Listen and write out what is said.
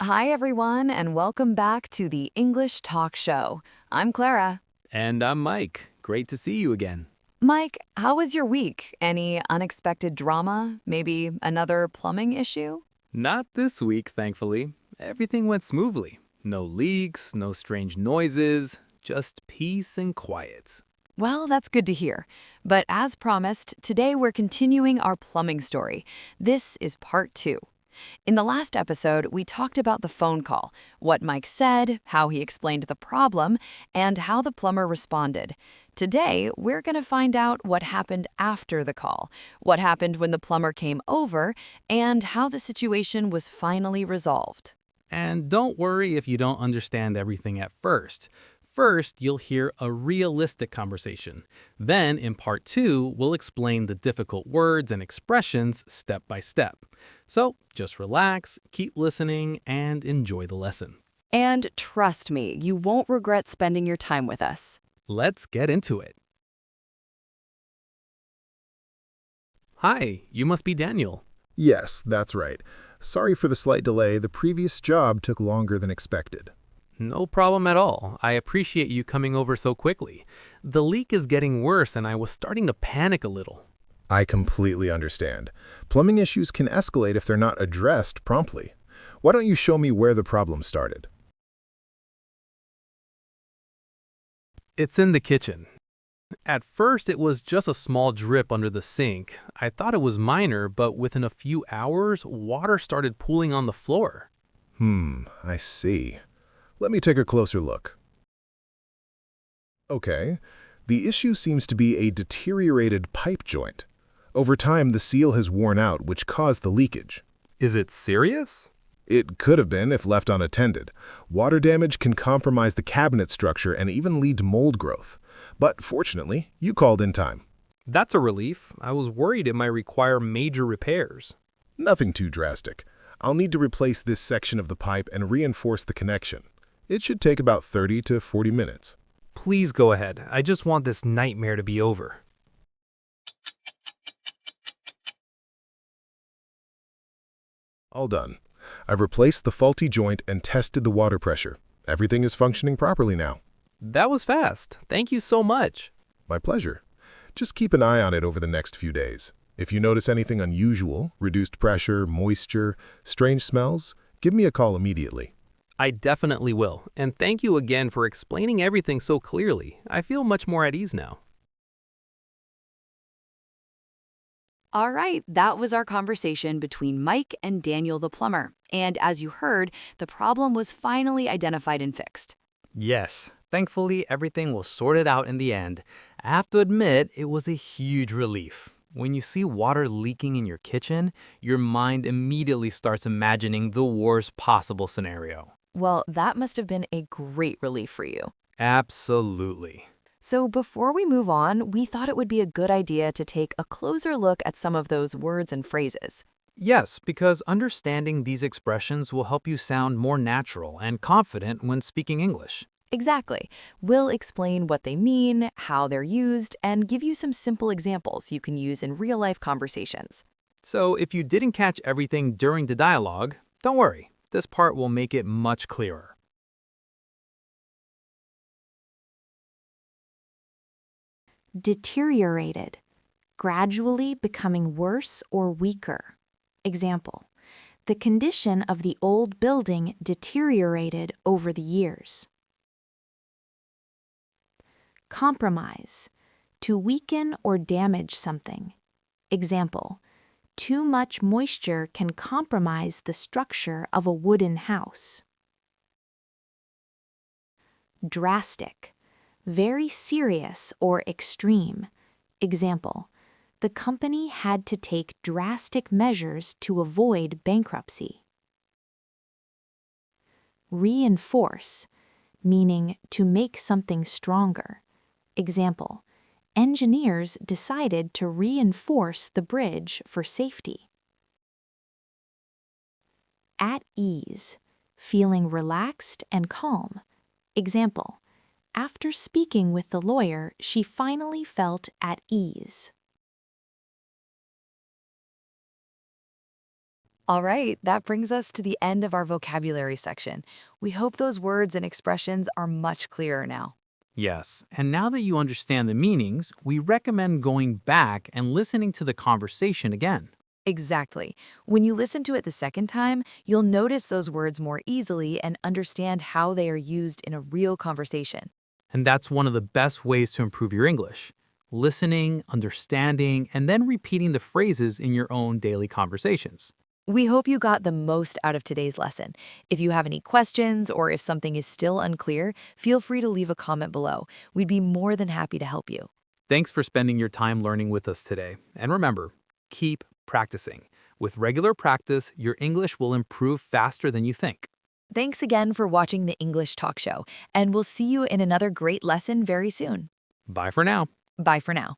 Hi, everyone, and welcome back to the English Talk Show. I'm Clara. And I'm Mike. Great to see you again. Mike, how was your week? Any unexpected drama? Maybe another plumbing issue? Not this week, thankfully. Everything went smoothly. No leaks, no strange noises, just peace and quiet. Well, that's good to hear. But as promised, today we're continuing our plumbing story. This is part 2. In the last episode, we talked about the phone call, what Mike said, how he explained the problem, and how the plumber responded. Today, we're going to find out what happened after the call, what happened when the plumber came over, and how the situation was finally resolved. And don't worry if you don't understand everything at first. First, you'll hear a realistic conversation. Then, in part 2, we'll explain the difficult words and expressions step by step. So, just relax, keep listening, and enjoy the lesson. And trust me, you won't regret spending your time with us. Let's get into it. Hi, you must be Daniel. Yes, that's right. Sorry for the slight delay. The previous job took longer than expected. No problem at all. I appreciate you coming over so quickly. The leak is getting worse and I was starting to panic a little. I completely understand. Plumbing issues can escalate if they're not addressed promptly. Why don't you show me where the problem started? It's in the kitchen. At first, it was just a small drip under the sink. I thought it was minor, but within a few hours, water started pooling on the floor. I see. Let me take a closer look. Okay, the issue seems to be a deteriorated pipe joint. Over time, the seal has worn out, which caused the leakage. Is it serious? It could have been if left unattended. Water damage can compromise the cabinet structure and even lead to mold growth. But fortunately, you called in time. That's a relief. I was worried it might require major repairs. Nothing too drastic. I'll need to replace this section of the pipe and reinforce the connection. It should take about 30 to 40 minutes. Please go ahead. I just want this nightmare to be over. All done. I've replaced the faulty joint and tested the water pressure. Everything is functioning properly now. That was fast. Thank you so much. My pleasure. Just keep an eye on it over the next few days. If you notice anything unusual, reduced pressure, moisture, strange smells, give me a call immediately. I definitely will. And thank you again for explaining everything so clearly. I feel much more at ease now. All right, that was our conversation between Mike and Daniel the plumber. And as you heard, the problem was finally identified and fixed. Yes, thankfully everything was sorted out in the end. I have to admit, it was a huge relief. When you see water leaking in your kitchen, your mind immediately starts imagining the worst possible scenario. Well, that must have been a great relief for you. Absolutely. So before we move on, we thought it would be a good idea to take a closer look at some of those words and phrases. Yes, because understanding these expressions will help you sound more natural and confident when speaking English. Exactly. We'll explain what they mean, how they're used, and give you some simple examples you can use in real-life conversations. So if you didn't catch everything during the dialogue, don't worry. This part will make it much clearer. Deteriorated, gradually becoming worse or weaker. Example, the condition of the old building deteriorated over the years. Compromise, to weaken or damage something. Example, too much moisture can compromise the structure of a wooden house. Drastic, very serious or extreme. Example, the company had to take drastic measures to avoid bankruptcy. Reinforce, meaning to make something stronger. Example, engineers decided to reinforce the bridge for safety. At ease, feeling relaxed and calm. Example, after speaking with the lawyer, she finally felt at ease. All right, that brings us to the end of our vocabulary section. We hope those words and expressions are much clearer now. Yes, and now that you understand the meanings, we recommend going back and listening to the conversation again. Exactly. When you listen to it the second time, you'll notice those words more easily and understand how they are used in a real conversation. And that's one of the best ways to improve your English. Listening, understanding, and then repeating the phrases in your own daily conversations. We hope you got the most out of today's lesson. If you have any questions or if something is still unclear, feel free to leave a comment below. We'd be more than happy to help you. Thanks for spending your time learning with us today. And remember, keep practicing. With regular practice, your English will improve faster than you think. Thanks again for watching the English Talk Show, and we'll see you in another great lesson very soon. Bye for now. Bye for now.